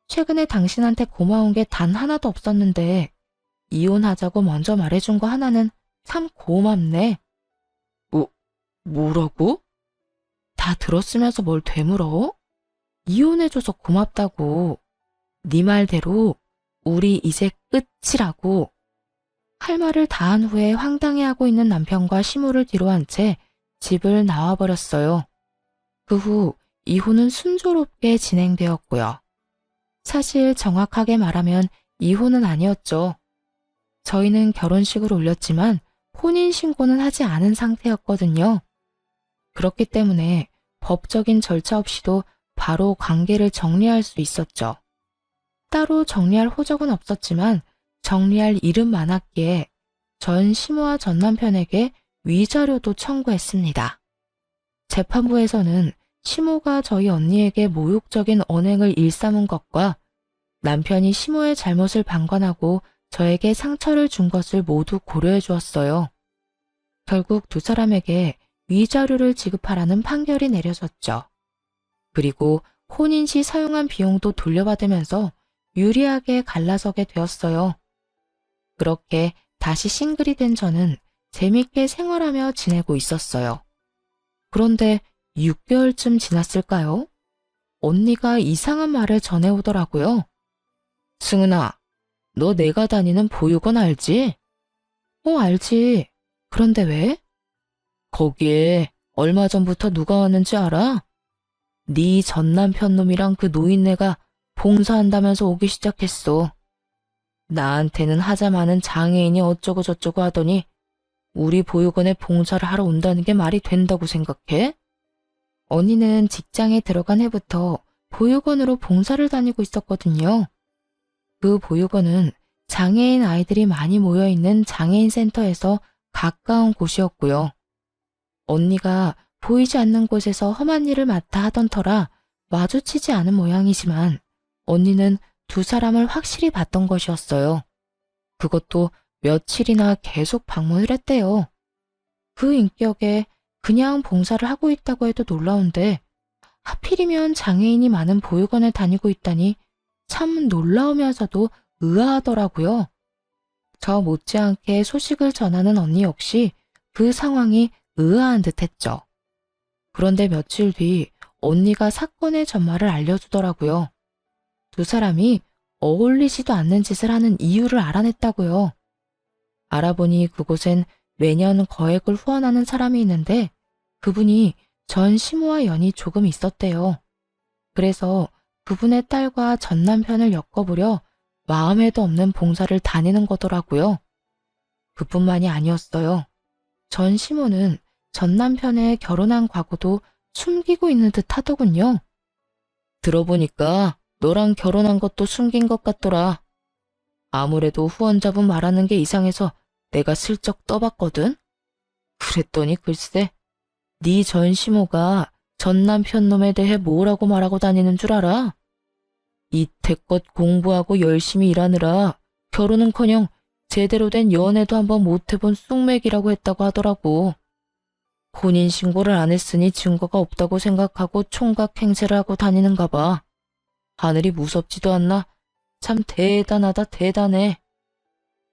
최근에 당신한테 고마운 게 단 하나도 없었는데 이혼하자고 먼저 말해준 거 하나는 참 고맙네. 뭐라고? 다 들었으면서 뭘 되물어? 이혼해줘서 고맙다고. 네 말대로 우리 이제 끝이라고. 할 말을 다 한 후에 황당해하고 있는 남편과 시모를 뒤로한 채 집을 나와버렸어요. 그 후 이혼은 순조롭게 진행되었고요. 사실 정확하게 말하면 이혼은 아니었죠. 저희는 결혼식을 올렸지만 혼인신고는 하지 않은 상태였거든요. 그렇기 때문에 법적인 절차 없이도 바로 관계를 정리할 수 있었죠. 따로 정리할 호적은 없었지만 정리할 일은 많았기에 전 시모와 전 남편에게 위자료도 청구했습니다. 재판부에서는 시모가 저희 언니에게 모욕적인 언행을 일삼은 것과 남편이 시모의 잘못을 방관하고 저에게 상처를 준 것을 모두 고려해 주었어요. 결국 두 사람에게 위자료를 지급하라는 판결이 내려졌죠. 그리고 혼인 시 사용한 비용도 돌려받으면서 유리하게 갈라서게 되었어요. 그렇게 다시 싱글이 된 저는 재밌게 생활하며 지내고 있었어요. 그런데 6개월쯤 지났을까요? 언니가 이상한 말을 전해오더라고요. 승은아, 너 내가 다니는 보육원 알지? 알지. 그런데 왜? 거기에 얼마 전부터 누가 왔는지 알아? 네 전 남편 놈이랑 그 노인네가 봉사한다면서 오기 시작했어. 나한테는 하자마는 장애인이 어쩌고 저쩌고 하더니 우리 보육원에 봉사를 하러 온다는 게 말이 된다고 생각해? 언니는 직장에 들어간 해부터 보육원으로 봉사를 다니고 있었거든요. 그 보육원은 장애인 아이들이 많이 모여있는 장애인 센터에서 가까운 곳이었고요. 언니가 보이지 않는 곳에서 험한 일을 맡아 하던 터라 마주치지 않은 모양이지만 언니는 두 사람을 확실히 봤던 것이었어요. 그것도 며칠이나 계속 방문을 했대요. 그 인격에 그냥 봉사를 하고 있다고 해도 놀라운데 하필이면 장애인이 많은 보육원에 다니고 있다니 참 놀라우면서도 의아하더라고요. 저 못지않게 소식을 전하는 언니 역시 그 상황이 의아한 듯 했죠. 그런데 며칠 뒤 언니가 사건의 전말을 알려주더라고요. 두 사람이 어울리지도 않는 짓을 하는 이유를 알아냈다고요. 알아보니 그곳엔 매년 거액을 후원하는 사람이 있는데 그분이 전 시모와 연이 조금 있었대요. 그래서 그분의 딸과 전 남편을 엮어보려 마음에도 없는 봉사를 다니는 거더라고요. 그뿐만이 아니었어요. 전 시모는 전 남편의 결혼한 과거도 숨기고 있는 듯 하더군요. 들어보니까 너랑 결혼한 것도 숨긴 것 같더라. 아무래도 후원자분 말하는 게 이상해서 내가 슬쩍 떠봤거든. 그랬더니 글쎄, 네 전 시모가 전 남편 놈에 대해 뭐라고 말하고 다니는 줄 알아? 이태껏 공부하고 열심히 일하느라 결혼은커녕 제대로 된 연애도 한번 못 해본 쑥맥이라고 했다고 하더라고. 혼인신고를 안 했으니 증거가 없다고 생각하고 총각 행세를 하고 다니는가 봐. 하늘이 무섭지도 않나? 참 대단하다 대단해.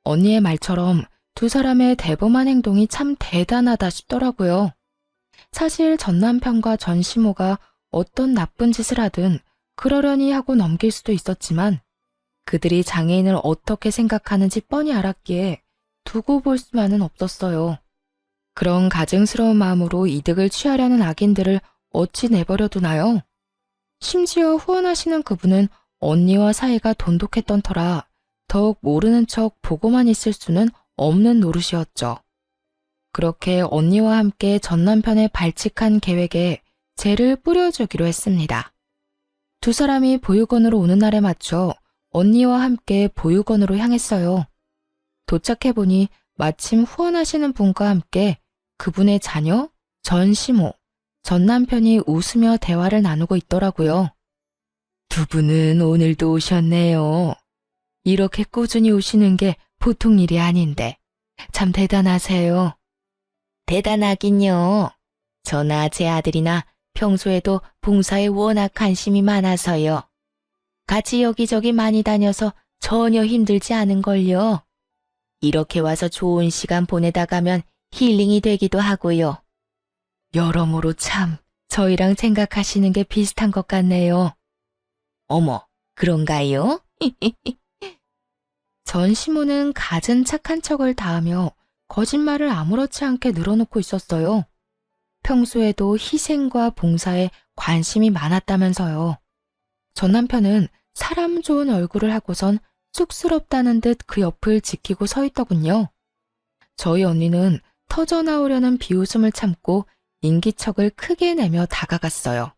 언니의 말처럼 두 사람의 대범한 행동이 참 대단하다 싶더라고요. 사실 전 남편과 전 시모가 어떤 나쁜 짓을 하든 그러려니 하고 넘길 수도 있었지만 그들이 장애인을 어떻게 생각하는지 뻔히 알았기에 두고 볼 수만은 없었어요. 그런 가증스러운 마음으로 이득을 취하려는 악인들을 어찌 내버려 두나요? 심지어 후원하시는 그분은 언니와 사이가 돈독했던 터라 더욱 모르는 척 보고만 있을 수는 없는 노릇이었죠. 그렇게 언니와 함께 전 남편의 발칙한 계획에 재를 뿌려주기로 했습니다. 두 사람이 보육원으로 오는 날에 맞춰 언니와 함께 보육원으로 향했어요. 도착해보니 마침 후원하시는 분과 함께 그분의 자녀, 전시모, 전 남편이 웃으며 대화를 나누고 있더라고요. 두 분은 오늘도 오셨네요. 이렇게 꾸준히 오시는 게 보통 일이 아닌데 참 대단하세요. 대단하긴요. 저나 제 아들이나 평소에도 봉사에 워낙 관심이 많아서요. 같이 여기저기 많이 다녀서 전혀 힘들지 않은걸요. 이렇게 와서 좋은 시간 보내다 가면 힐링이 되기도 하고요. 여러모로 참 저희랑 생각하시는 게 비슷한 것 같네요. 어머, 그런가요? 전시모는 갖은 착한 척을 다하며 거짓말을 아무렇지 않게 늘어놓고 있었어요. 평소에도 희생과 봉사에 관심이 많았다면서요. 전 남편은 사람 좋은 얼굴을 하고선 쑥스럽다는 듯 그 옆을 지키고 서 있더군요. 저희 언니는 터져나오려는 비웃음을 참고 인기척을 크게 내며 다가갔어요.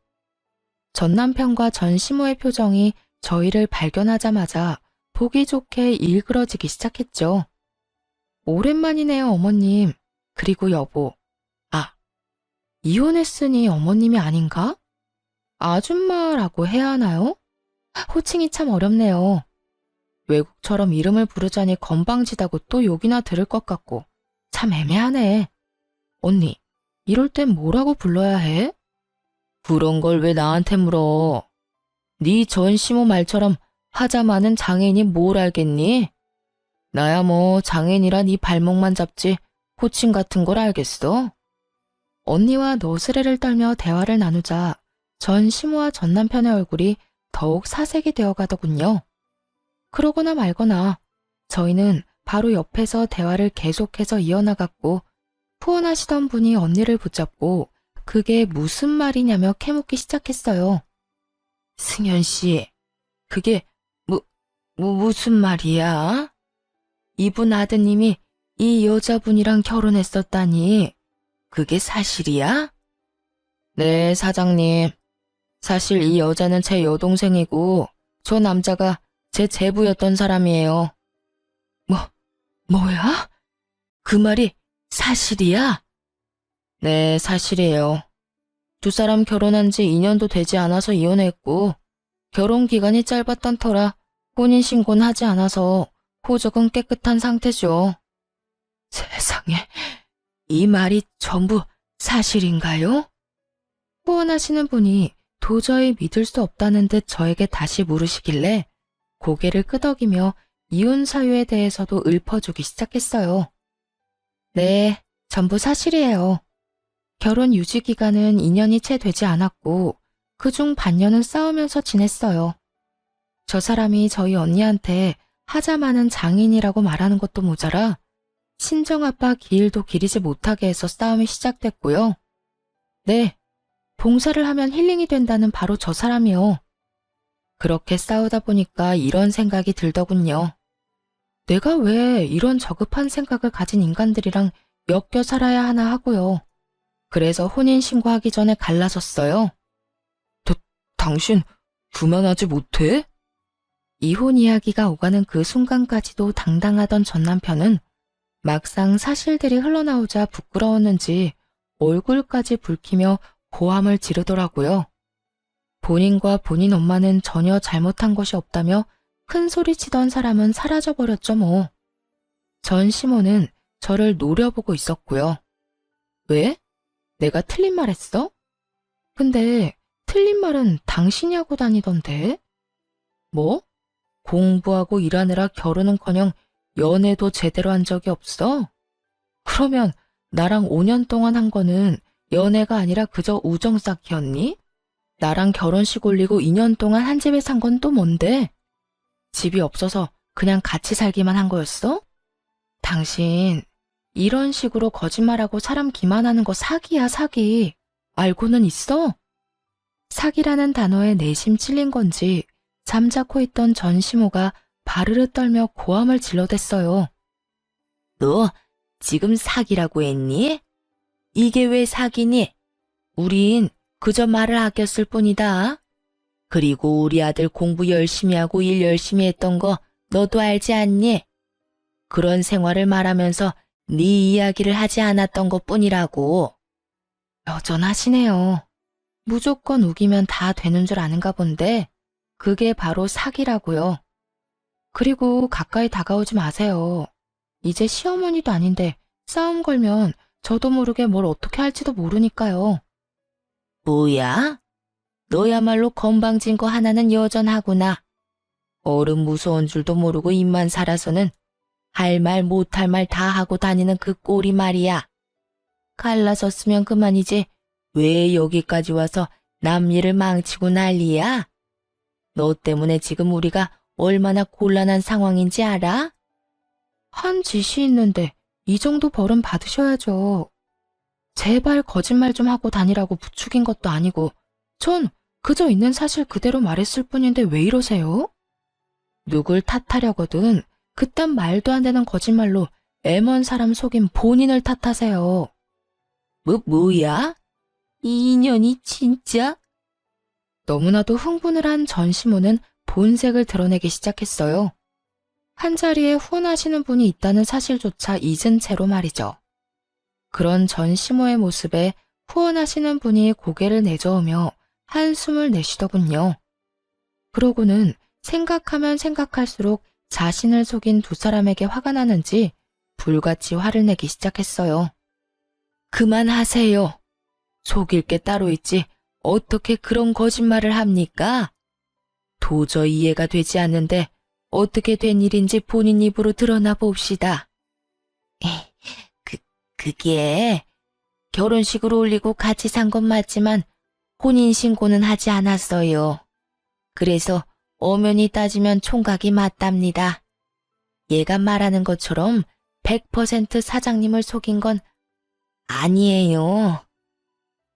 전 남편과 전 시모의 표정이 저희를 발견하자마자 보기 좋게 일그러지기 시작했죠. 오랜만이네요, 어머님. 그리고 여보. 아, 이혼했으니 어머님이 아닌가? 아줌마라고 해야 하나요? 호칭이 참 어렵네요. 외국처럼 이름을 부르자니 건방지다고 또 욕이나 들을 것 같고 참 애매하네. 언니, 이럴 땐 뭐라고 불러야 해? 그런 걸 왜 나한테 물어? 네 전시모 말처럼 하자 많은 장애인이 뭘 알겠니? 나야 뭐 장애인이라 네 발목만 잡지 호칭 같은 걸 알겠어? 언니와 너스레를 떨며 대화를 나누자 전 시모와 전 남편의 얼굴이 더욱 사색이 되어 가더군요. 그러거나 말거나 저희는 바로 옆에서 대화를 계속해서 이어나갔고 후원하시던 분이 언니를 붙잡고 그게 무슨 말이냐며 캐묻기 시작했어요. 승현 씨, 그게 무슨 말이야? 이분 아드님이 이 여자분이랑 결혼했었다니 그게 사실이야? 네, 사장님. 사실 이 여자는 제 여동생이고 저 남자가 제 제부였던 사람이에요. 뭐야? 그 말이 사실이야? 네, 사실이에요. 두 사람 결혼한 지 2년도 되지 않아서 이혼했고 결혼 기간이 짧았던 터라 혼인신고는 하지 않아서 호적은 깨끗한 상태죠. 세상에, 이 말이 전부 사실인가요? 후원하시는 분이 도저히 믿을 수 없다는 듯 저에게 다시 물으시길래 고개를 끄덕이며 이혼 사유에 대해서도 읊어주기 시작했어요. 네, 전부 사실이에요. 결혼 유지 기간은 2년이 채 되지 않았고 그중 반년은 싸우면서 지냈어요. 저 사람이 저희 언니한테 하자 많은 장인이라고 말하는 것도 모자라 친정아빠 기일도 기리지 못하게 해서 싸움이 시작됐고요. 네, 봉사를 하면 힐링이 된다는 바로 저 사람이요. 그렇게 싸우다 보니까 이런 생각이 들더군요. 내가 왜 이런 저급한 생각을 가진 인간들이랑 엮여 살아야 하나 하고요. 그래서 혼인신고하기 전에 갈라섰어요. 당신 그만하지 못해? 이혼 이야기가 오가는 그 순간까지도 당당하던 전 남편은 막상 사실들이 흘러나오자 부끄러웠는지 얼굴까지 붉히며 고함을 지르더라고요. 본인과 본인 엄마는 전혀 잘못한 것이 없다며 큰 소리치던 사람은 사라져버렸죠 뭐. 전 시모는 저를 노려보고 있었고요. 왜? 내가 틀린 말 했어? 근데 틀린 말은 당신이 하고 다니던데? 뭐? 공부하고 일하느라 결혼은커녕 연애도 제대로 한 적이 없어? 그러면 나랑 5년 동안 한 거는 연애가 아니라 그저 우정 쌓기였니? 나랑 결혼식 올리고 2년 동안 한 집에 산 건 또 뭔데? 집이 없어서 그냥 같이 살기만 한 거였어? 당신 이런 식으로 거짓말하고 사람 기만하는 거 사기야, 사기. 알고는 있어? 사기라는 단어에 내심 찔린 건지 잠자코 있던 전시모가 바르르 떨며 고함을 질러댔어요. 너 지금 사기라고 했니? 이게 왜 사기니? 우린 그저 말을 아꼈을 뿐이다. 그리고 우리 아들 공부 열심히 하고 일 열심히 했던 거 너도 알지 않니? 그런 생활을 말하면서 네 이야기를 하지 않았던 것뿐이라고. 여전하시네요. 무조건 우기면 다 되는 줄 아는가 본데 그게 바로 사기라고요. 그리고 가까이 다가오지 마세요. 이제 시어머니도 아닌데 싸움 걸면 저도 모르게 뭘 어떻게 할지도 모르니까요. 뭐야? 너야말로 건방진 거 하나는 여전하구나. 어른 무서운 줄도 모르고 입만 살아서는 할 말 못할 말 다 하고 다니는 그 꼴이 말이야. 갈라섰으면 그만이지 왜 여기까지 와서 남 일을 망치고 난리야? 너 때문에 지금 우리가 얼마나 곤란한 상황인지 알아? 한 짓이 있는데 이 정도 벌은 받으셔야죠. 제발 거짓말 좀 하고 다니라고 부추긴 것도 아니고 전 그저 있는 사실 그대로 말했을 뿐인데 왜 이러세요? 누굴 탓하려거든 그딴 말도 안 되는 거짓말로 애먼 사람 속인 본인을 탓하세요. 뭐야? 이 인연이 진짜? 너무나도 흥분을 한 전시모는 본색을 드러내기 시작했어요. 한자리에 후원하시는 분이 있다는 사실조차 잊은 채로 말이죠. 그런 전시모의 모습에 후원하시는 분이 고개를 내저으며 한숨을 내쉬더군요. 그러고는 생각하면 생각할수록 자신을 속인 두 사람에게 화가 나는지 불같이 화를 내기 시작했어요. 그만하세요. 속일 게 따로 있지 어떻게 그런 거짓말을 합니까? 도저히 이해가 되지 않는데 어떻게 된 일인지 본인 입으로 드러나 봅시다. 그게 결혼식을 올리고 같이 산 건 맞지만 혼인신고는 하지 않았어요. 그래서 엄연히 따지면 총각이 맞답니다. 얘가 말하는 것처럼 100% 사장님을 속인 건 아니에요.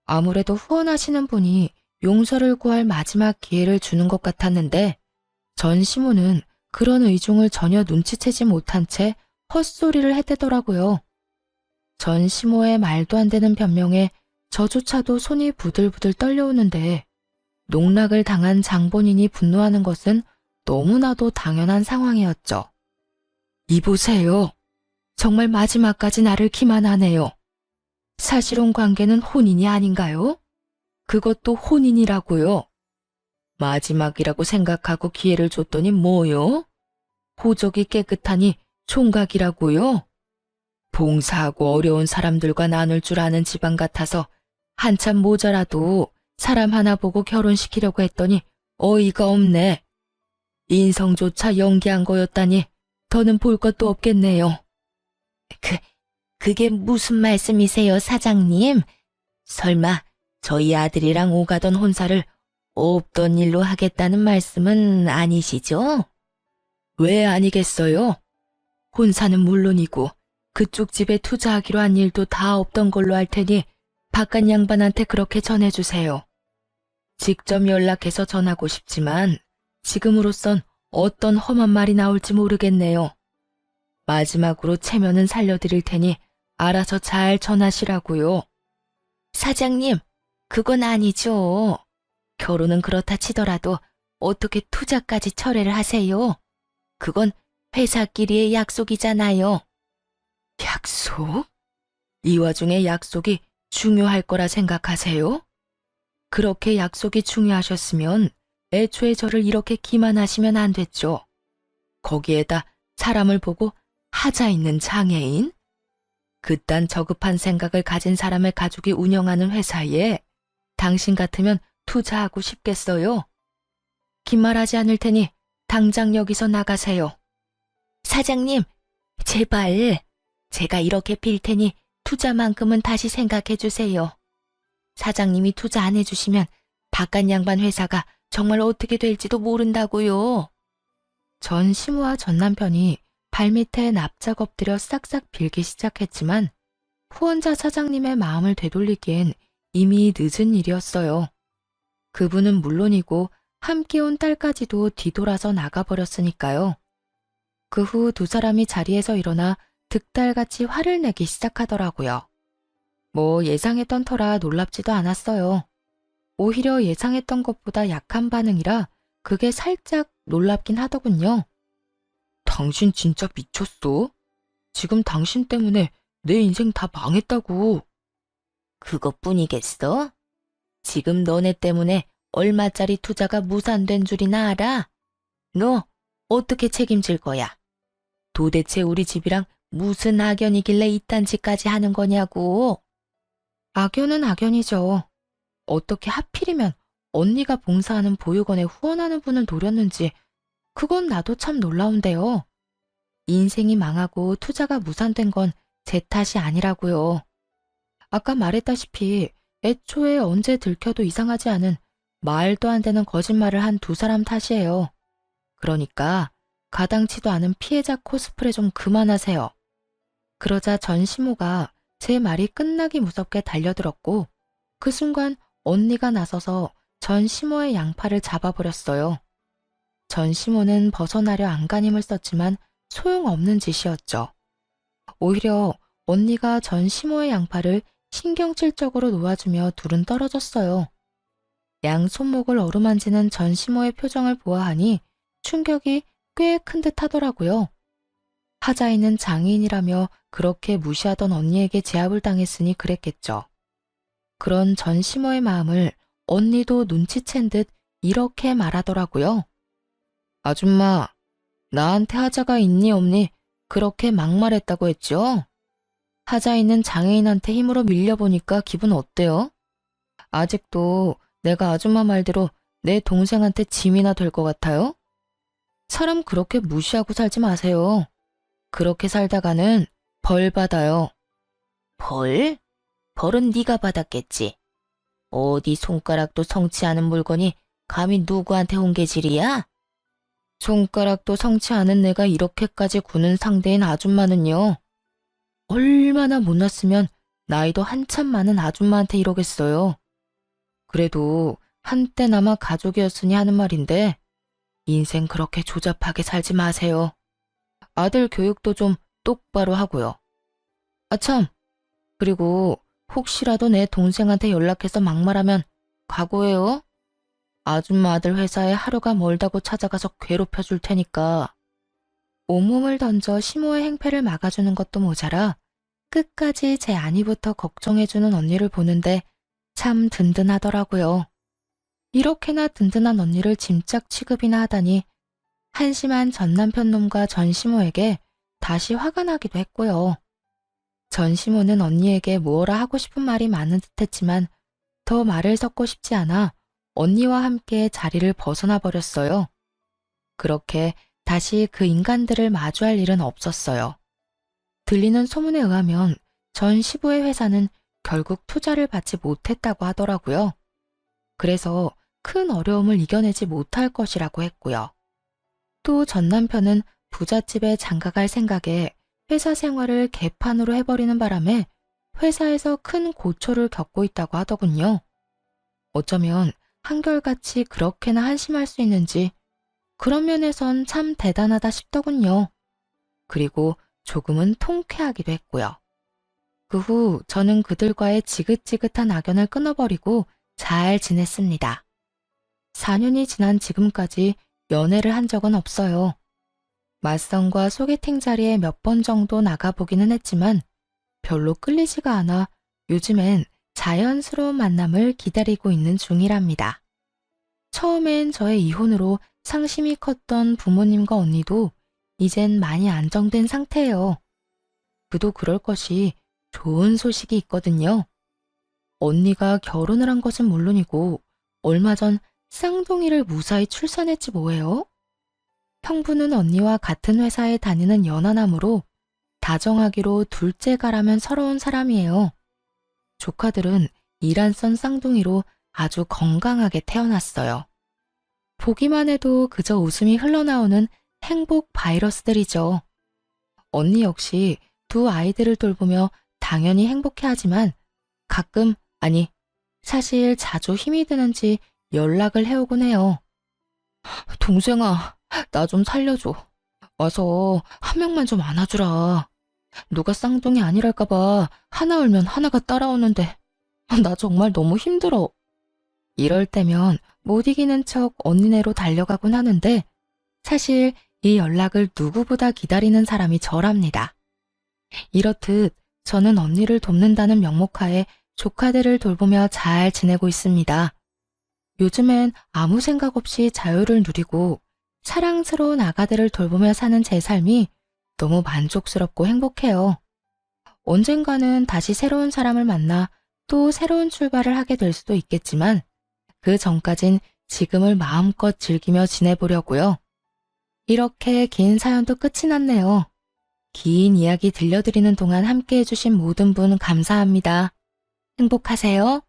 아무래도 후원하시는 분이 용서를 구할 마지막 기회를 주는 것 같았는데 전시모는 그런 의중을 전혀 눈치채지 못한 채 헛소리를 해대더라고요. 전시모의 말도 안 되는 변명에 저조차도 손이 부들부들 떨려오는데 농락을 당한 장본인이 분노하는 것은 너무나도 당연한 상황이었죠. 이보세요. 정말 마지막까지 나를 기만하네요. 사실혼 관계는 혼인이 아닌가요? 그것도 혼인이라고요. 마지막이라고 생각하고 기회를 줬더니 뭐요? 호적이 깨끗하니 총각이라고요? 봉사하고 어려운 사람들과 나눌 줄 아는 집안 같아서 한참 모자라도 사람 하나 보고 결혼시키려고 했더니 어이가 없네. 인성조차 연기한 거였다니 더는 볼 것도 없겠네요. 그게 무슨 말씀이세요, 사장님? 설마 저희 아들이랑 오가던 혼사를 없던 일로 하겠다는 말씀은 아니시죠? 왜 아니겠어요? 혼사는 물론이고 그쪽 집에 투자하기로 한 일도 다 없던 걸로 할 테니 바깥 양반한테 그렇게 전해주세요. 직접 연락해서 전하고 싶지만 지금으로선 어떤 험한 말이 나올지 모르겠네요. 마지막으로 체면은 살려드릴 테니 알아서 잘 전하시라고요. 사장님, 그건 아니죠. 결혼은 그렇다 치더라도 어떻게 투자까지 철회를 하세요? 그건 회사끼리의 약속이잖아요. 약속? 이 와중에 약속이 중요할 거라 생각하세요? 그렇게 약속이 중요하셨으면 애초에 저를 이렇게 기만하시면 안 됐죠. 거기에다 사람을 보고 하자 있는 장애인? 그딴 저급한 생각을 가진 사람의 가족이 운영하는 회사에 당신 같으면 투자하고 싶겠어요? 긴 말하지 않을 테니 당장 여기서 나가세요. 사장님, 제발 제가 이렇게 빌 테니 투자만큼은 다시 생각해 주세요. 사장님이 투자 안 해주시면 바깥 양반 회사가 정말 어떻게 될지도 모른다고요. 전 시모와 전 남편이 발밑에 납작 엎드려 싹싹 빌기 시작했지만 후원자 사장님의 마음을 되돌리기엔 이미 늦은 일이었어요. 그분은 물론이고 함께 온 딸까지도 뒤돌아서 나가버렸으니까요. 그 후 두 사람이 자리에서 일어나 득달같이 화를 내기 시작하더라고요. 뭐 예상했던 터라 놀랍지도 않았어요. 오히려 예상했던 것보다 약한 반응이라 그게 살짝 놀랍긴 하더군요. 당신 진짜 미쳤어? 지금 당신 때문에 내 인생 다 망했다고. 그것뿐이겠어? 지금 너네 때문에 얼마짜리 투자가 무산된 줄이나 알아? 너 어떻게 책임질 거야? 도대체 우리 집이랑 무슨 악연이길래 이딴 짓까지 하는 거냐고. 악연은 악연이죠. 어떻게 하필이면 언니가 봉사하는 보육원에 후원하는 분을 노렸는지 그건 나도 참 놀라운데요. 인생이 망하고 투자가 무산된 건 제 탓이 아니라고요. 아까 말했다시피 애초에 언제 들켜도 이상하지 않은 말도 안 되는 거짓말을 한 두 사람 탓이에요. 그러니까 가당치도 않은 피해자 코스프레 좀 그만하세요. 그러자 전시모가 제 말이 끝나기 무섭게 달려들었고 그 순간 언니가 나서서 전시모의 양팔을 잡아버렸어요. 전시모는 벗어나려 안간힘을 썼지만 소용없는 짓이었죠. 오히려 언니가 전시모의 양팔을 신경질적으로 놓아주며 둘은 떨어졌어요. 양 손목을 어루만지는 전시모의 표정을 보아하니 충격이 꽤 큰 듯 하더라고요. 하자이는 장애인이라며 그렇게 무시하던 언니에게 제압을 당했으니 그랬겠죠. 그런 전시모의 마음을 언니도 눈치챈 듯 이렇게 말하더라고요. 아줌마, 나한테 하자가 있니 없니 그렇게 막말했다고 했죠? 하자이는 장애인한테 힘으로 밀려보니까 기분 어때요? 아직도 내가 아줌마 말대로 내 동생한테 짐이나 될 것 같아요? 사람 그렇게 무시하고 살지 마세요. 그렇게 살다가는 벌 받아요. 벌? 벌은 네가 받았겠지. 어디 손가락도 성치 않은 물건이 감히 누구한테 홍계질이야? 손가락도 성치 않은 내가 이렇게까지 구는 상대인 아줌마는요. 얼마나 못났으면 나이도 한참 많은 아줌마한테 이러겠어요. 그래도 한때나마 가족이었으니 하는 말인데 인생 그렇게 조잡하게 살지 마세요. 아들 교육도 좀 똑바로 하고요. 아참, 그리고 혹시라도 내 동생한테 연락해서 막말하면 각오해요. 아줌마 아들 회사에 하루가 멀다고 찾아가서 괴롭혀 줄 테니까. 온몸을 던져 시모의 행패를 막아주는 것도 모자라 끝까지 제 안위부터 걱정해주는 언니를 보는데 참 든든하더라고요. 이렇게나 든든한 언니를 짐짝 취급이나 하다니 한심한 전남편 놈과 전시모에게 다시 화가 나기도 했고요. 전시모는 언니에게 뭐라 하고 싶은 말이 많은 듯했지만 더 말을 섞고 싶지 않아 언니와 함께 자리를 벗어나 버렸어요. 그렇게 다시 그 인간들을 마주할 일은 없었어요. 들리는 소문에 의하면 전 시부의 회사는 결국 투자를 받지 못했다고 하더라고요. 그래서 큰 어려움을 이겨내지 못할 것이라고 했고요. 또 전 남편은 부잣집에 장가갈 생각에 회사 생활을 개판으로 해버리는 바람에 회사에서 큰 고초를 겪고 있다고 하더군요. 어쩌면 한결같이 그렇게나 한심할 수 있는지 그런 면에선 참 대단하다 싶더군요. 그리고 조금은 통쾌하기도 했고요. 그 후 저는 그들과의 지긋지긋한 악연을 끊어버리고 잘 지냈습니다. 4년이 지난 지금까지 연애를 한 적은 없어요. 맞선과 소개팅 자리에 몇 번 정도 나가보기는 했지만 별로 끌리지가 않아 요즘엔 자연스러운 만남을 기다리고 있는 중이랍니다. 처음엔 저의 이혼으로 상심이 컸던 부모님과 언니도 이젠 많이 안정된 상태예요. 그도 그럴 것이 좋은 소식이 있거든요. 언니가 결혼을 한 것은 물론이고 얼마 전 쌍둥이를 무사히 출산했지 뭐예요? 형부는 언니와 같은 회사에 다니는 연하남으로 다정하기로 둘째가라면 서러운 사람이에요. 조카들은 이란선 쌍둥이로 아주 건강하게 태어났어요. 보기만 해도 그저 웃음이 흘러나오는 행복 바이러스들이죠. 언니 역시 두 아이들을 돌보며 당연히 행복해하지만 가끔, 아니, 사실 자주 힘이 드는지 연락을 해오곤 해요. 동생아, 나 좀 살려줘. 와서 한 명만 좀 안아주라. 누가 쌍둥이 아니랄까봐 하나 울면 하나가 따라오는데 나 정말 너무 힘들어. 이럴 때면 못 이기는 척 언니네로 달려가곤 하는데 사실 이 연락을 누구보다 기다리는 사람이 저랍니다. 이렇듯 저는 언니를 돕는다는 명목하에 조카들을 돌보며 잘 지내고 있습니다. 요즘엔 아무 생각 없이 자유를 누리고 사랑스러운 아가들을 돌보며 사는 제 삶이 너무 만족스럽고 행복해요. 언젠가는 다시 새로운 사람을 만나 또 새로운 출발을 하게 될 수도 있겠지만 그 전까진 지금을 마음껏 즐기며 지내보려고요. 이렇게 긴 사연도 끝이 났네요. 긴 이야기 들려드리는 동안 함께 해주신 모든 분 감사합니다. 행복하세요.